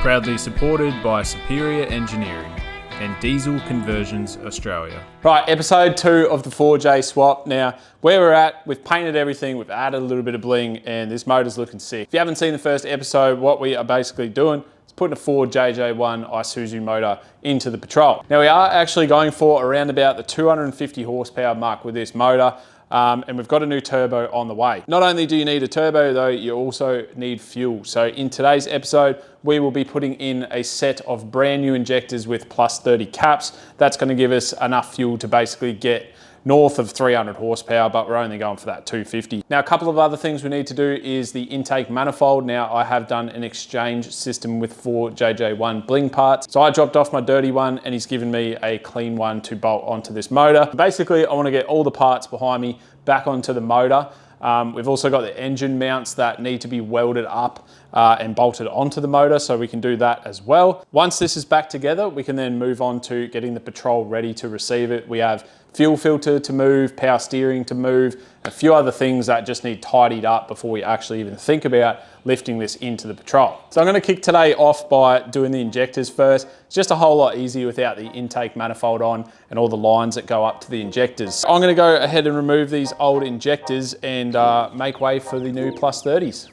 Proudly supported by Superior Engineering and Diesel Conversions Australia. Right, episode 2 of the 4J swap. Now, where we're at, we've painted everything, we've added a little bit of bling, and this motor's looking sick. If you haven't seen the first episode, what we are basically doing is putting a Ford JJ1 Isuzu motor into the Patrol. Now, we are actually going for around about the 250 horsepower mark with this motor. And we've got a new turbo on the way. Not only do you need a turbo though, you also need fuel. So in today's episode, we will be putting in a set of brand new injectors with plus 30 caps. That's going to give us enough fuel to basically get north of 300 horsepower, but we're only going for that 250. Now, a couple of other things we need to do is the intake manifold. Now, I have done an exchange system with 4 JJ1 bling parts. So I dropped off my dirty one and he's given me a clean one to bolt onto this motor. Basically, I want to get all the parts behind me back onto the motor. We've also got the engine mounts that need to be welded up and bolted onto the motor, so we can do that as well. Once this is back together, we can then move on to getting the Patrol ready to receive it. We have fuel filter to move, power steering to move, a few other things that just need tidied up before we actually even think about lifting this into the Patrol. So I'm going to kick today off by doing the injectors first. It's just a whole lot easier without the intake manifold on and all the lines that go up to the injectors. I'm going to go ahead and remove these old injectors and make way for the new plus 30s.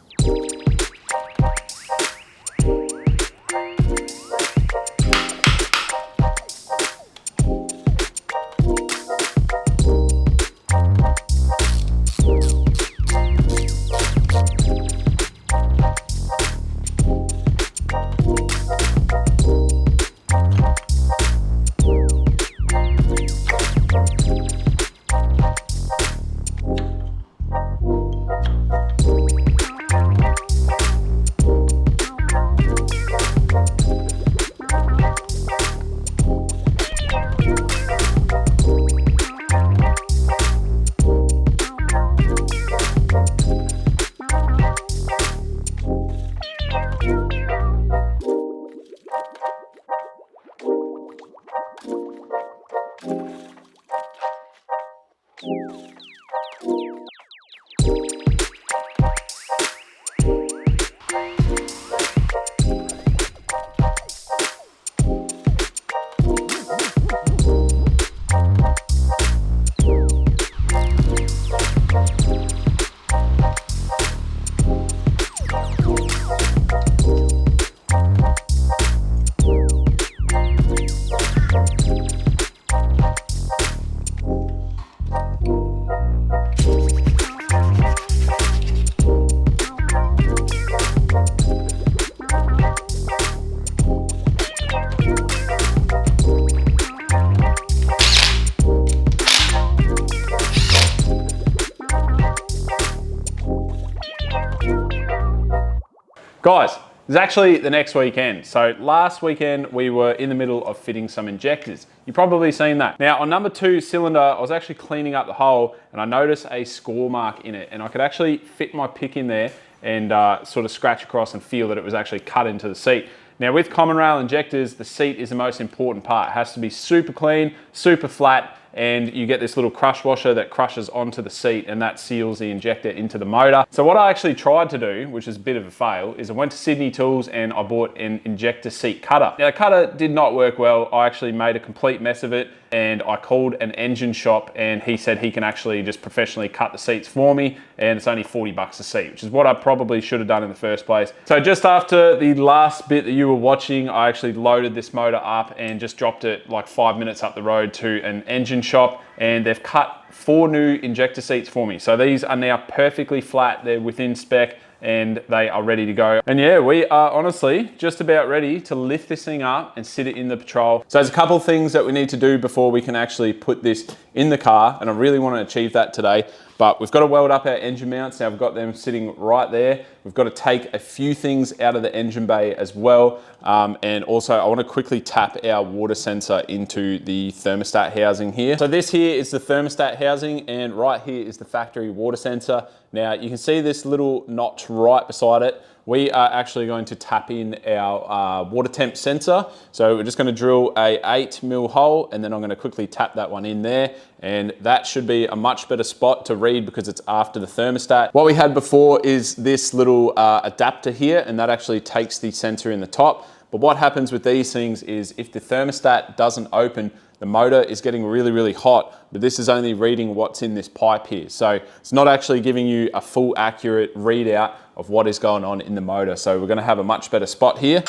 Guys, it's actually the next weekend. So last weekend we were in the middle of fitting some injectors. You've probably seen that. Now on number 2 cylinder, I was actually cleaning up the hole and I noticed a score mark in it, and I could actually fit my pick in there and sort of scratch across and feel that it was actually cut into the seat. Now with common rail injectors, the seat is the most important part. It has to be super clean, super flat, and you get this little crush washer that crushes onto the seat and that seals the injector into the motor. So what I actually tried to do, which is a bit of a fail, is I went to Sydney Tools and I bought an injector seat cutter. Now the cutter did not work well. I actually made a complete mess of it and I called an engine shop and he said he can actually just professionally cut the seats for me, and it's only 40 bucks a seat, which is what I probably should have done in the first place. So just after the last bit that you were watching, I actually loaded this motor up and just dropped it like 5 minutes up the road to an engine shop, and they've cut 4 new injector seats for me. So these are now perfectly flat, they're within spec, and they are ready to go. And yeah, we are honestly just about ready to lift this thing up and sit it in the Patrol. So there's a couple of things that we need to do before we can actually put this in the car, and I really want to achieve that today. But we've got to weld up our engine mounts. Now we've got them sitting right there. We've got to take a few things out of the engine bay as well. And also I want to quickly tap our water sensor into the thermostat housing here. So this here is the thermostat housing, and right here is the factory water sensor. Now you can see this little notch right beside it. We are actually going to tap in our water temp sensor. So we're just going to drill a 8mm hole, and then I'm going to quickly tap that one in there, and that should be a much better spot to read because it's after the thermostat. What we had before is this little adapter here, and that actually takes the sensor in the top. But what happens with these things is if the thermostat doesn't open, the motor is getting really, really hot, but this is only reading what's in this pipe here. So it's not actually giving you a full accurate readout of what is going on in the motor. So we're gonna have a much better spot here.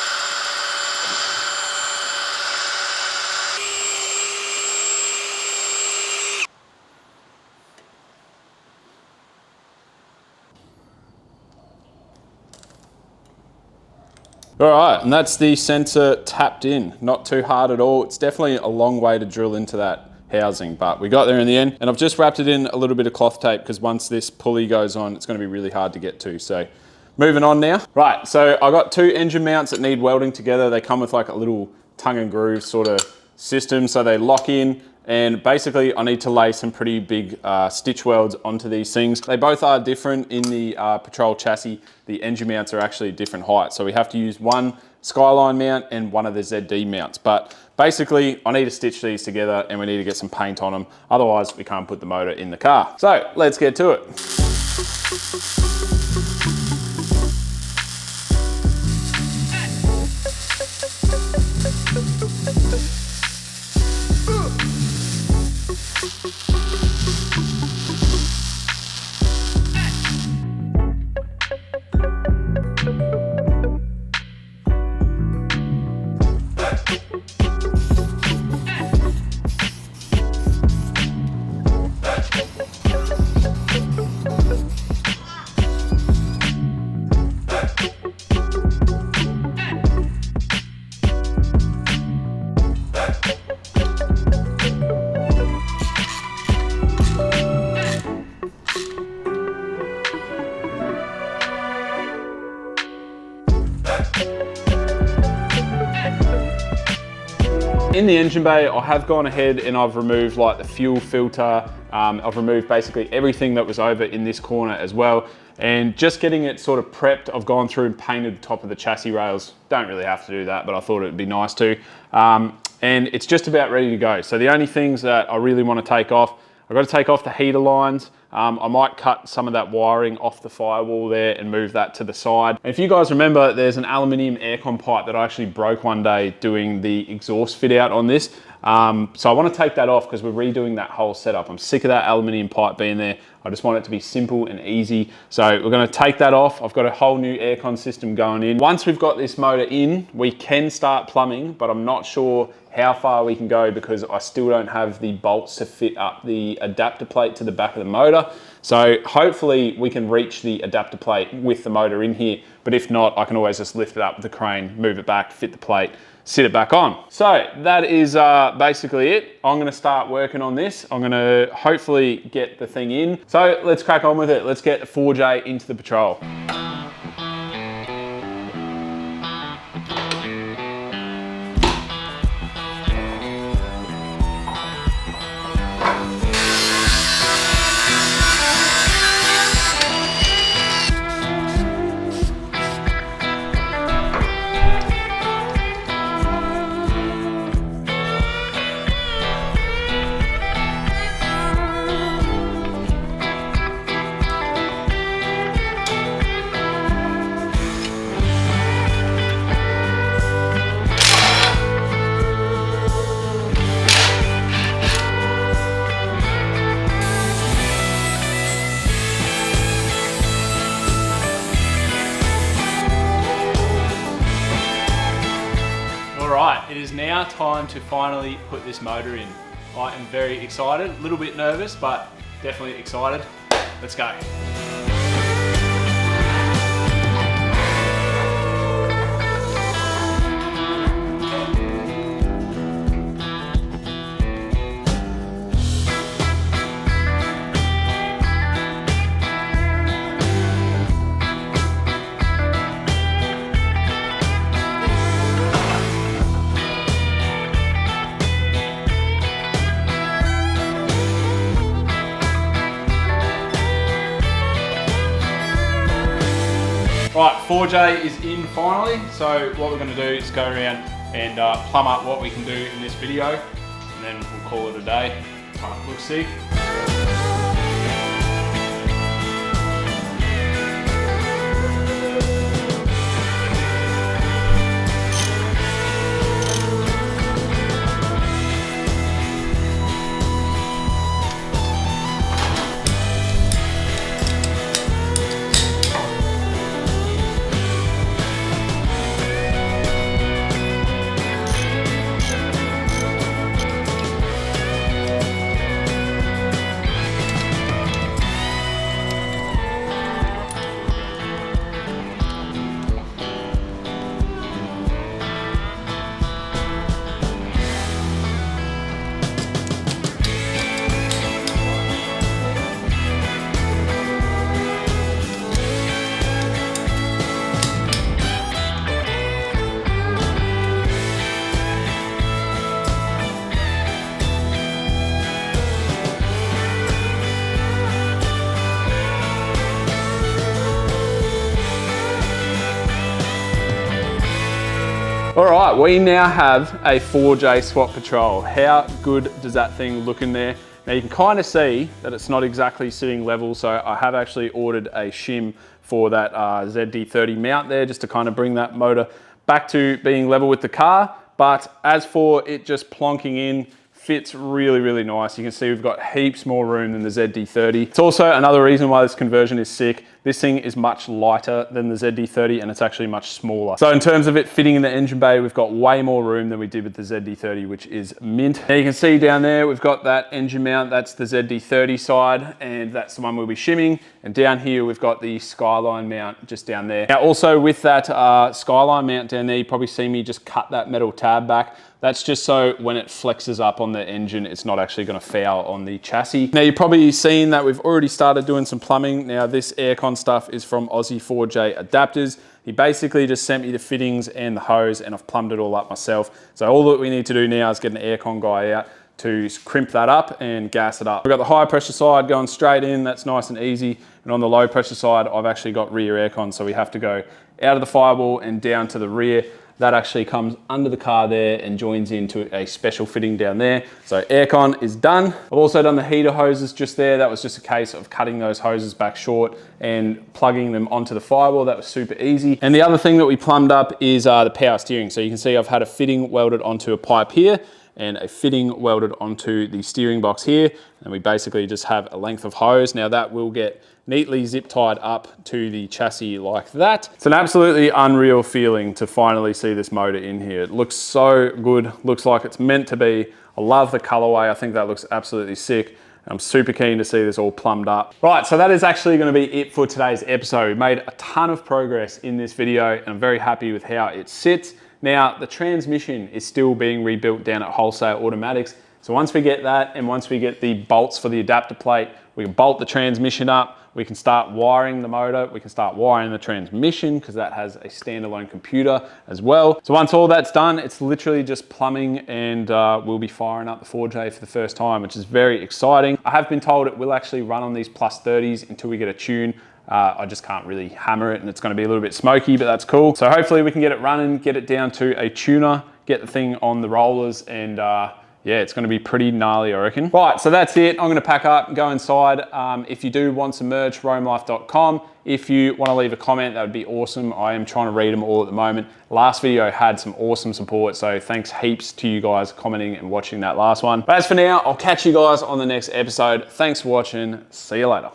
All right, and that's the sensor tapped in. Not too hard at all. It's definitely a long way to drill into that housing, but we got there in the end. And I've just wrapped it in a little bit of cloth tape because once this pulley goes on, it's gonna be really hard to get to. So moving on now. Right, so I got 2 engine mounts that need welding together. They come with like a little tongue and groove sort of system, so they lock in. And basically I need to lay some pretty big stitch welds onto these things. They both are different in the Patrol chassis. The engine mounts are actually different heights. So we have to use one Skyline mount and one of the ZD mounts. But basically I need to stitch these together and we need to get some paint on them. Otherwise we can't put the motor in the car. So let's get to it. In the engine bay, I have gone ahead and I've removed like the fuel filter. I've removed basically everything that was over in this corner as well. And just getting it sort of prepped, I've gone through and painted the top of the chassis rails. Don't really have to do that, but I thought it'd be nice to. And it's just about ready to go. So the only things that I really want to take off, I've got to take off the heater lines. I might cut some of that wiring off the firewall there and move that to the side. And if you guys remember, there's an aluminium aircon pipe that I actually broke one day doing the exhaust fit out on this. So I want to take that off because we're redoing that whole setup. I'm sick of that aluminium pipe being there. I just want it to be simple and easy. So we're going to take that off. I've got a whole new aircon system going in. Once we've got this motor in, we can start plumbing, but I'm not sure how far we can go because I still don't have the bolts to fit up the adapter plate to the back of the motor. So hopefully we can reach the adapter plate with the motor in here, but if not, I can always just lift it up with the crane, move it back, fit the plate, sit it back on. So that is basically it. I'm gonna start working on this. I'm gonna hopefully get the thing in. So let's crack on with it. Let's get the 4J into the Patrol. It is now time to finally put this motor in. I am very excited, a little bit nervous, but definitely excited. Let's go. Right, 4J is in finally, so what we're going to do is go around and plumb up what we can do in this video, and then we'll call it a day. Looks sick. All right, we now have a 4J SWAT Patrol. How good does that thing look in there? Now you can kind of see that it's not exactly sitting level, so I have actually ordered a shim for that ZD30 mount there, just to kind of bring that motor back to being level with the car. But as for it just plonking in, fits really, really nice. You can see we've got heaps more room than the ZD30. It's also another reason why this conversion is sick. This thing is much lighter than the ZD30 and it's actually much smaller. So in terms of it fitting in the engine bay, we've got way more room than we did with the ZD30, which is mint. Now you can see down there, we've got that engine mount. That's the ZD30 side, and that's the one we'll be shimming. And down here, we've got the Skyline mount just down there. Now also with that Skyline mount down there, you probably see me just cut that metal tab back. That's just so when it flexes up on the engine, it's not actually gonna foul on the chassis. Now you've probably seen that we've already started doing some plumbing. Now this aircon stuff is from Aussie 4J Adapters. He basically just sent me the fittings and the hose, and I've plumbed it all up myself. So all that we need to do now is get an aircon guy out to crimp that up and gas it up. We've got the high pressure side going straight in, that's nice and easy. And on the low pressure side, I've actually got rear aircon, so we have to go out of the firewall and down to the rear. That actually comes under the car there and joins into a special fitting down there. So aircon is done. I've also done the heater hoses just there. That was just a case of cutting those hoses back short and plugging them onto the firewall. That was super easy. And the other thing that we plumbed up is the power steering. So you can see I've had a fitting welded onto a pipe here and a fitting welded onto the steering box here. And we basically just have a length of hose. Now that will get neatly zip tied up to the chassis like that. It's an absolutely unreal feeling to finally see this motor in here. It looks so good, looks like it's meant to be. I love the colorway, I think that looks absolutely sick. I'm super keen to see this all plumbed up. Right, so that is actually gonna be it for today's episode. We made a ton of progress in this video and I'm very happy with how it sits. Now, the transmission is still being rebuilt down at Wholesale Automatics. So once we get that and once we get the bolts for the adapter plate, we can bolt the transmission up, we can start wiring the motor, we can start wiring the transmission because that has a standalone computer as well. So once all that's done, it's literally just plumbing and we'll be firing up the 4J for the first time, which is very exciting. I have been told it will actually run on these plus 30s until we get a tune. I just can't really hammer it and it's gonna be a little bit smoky, but that's cool. So hopefully we can get it running, get it down to a tuner, get the thing on the rollers and yeah, it's gonna be pretty gnarly, I reckon. Right, so that's it. I'm gonna pack up and go inside. If you do want some merch, roamlife.com. If you wanna leave a comment, that would be awesome. I am trying to read them all at the moment. Last video had some awesome support, so thanks heaps to you guys commenting and watching that last one. But as for now, I'll catch you guys on the next episode. Thanks for watching. See you later.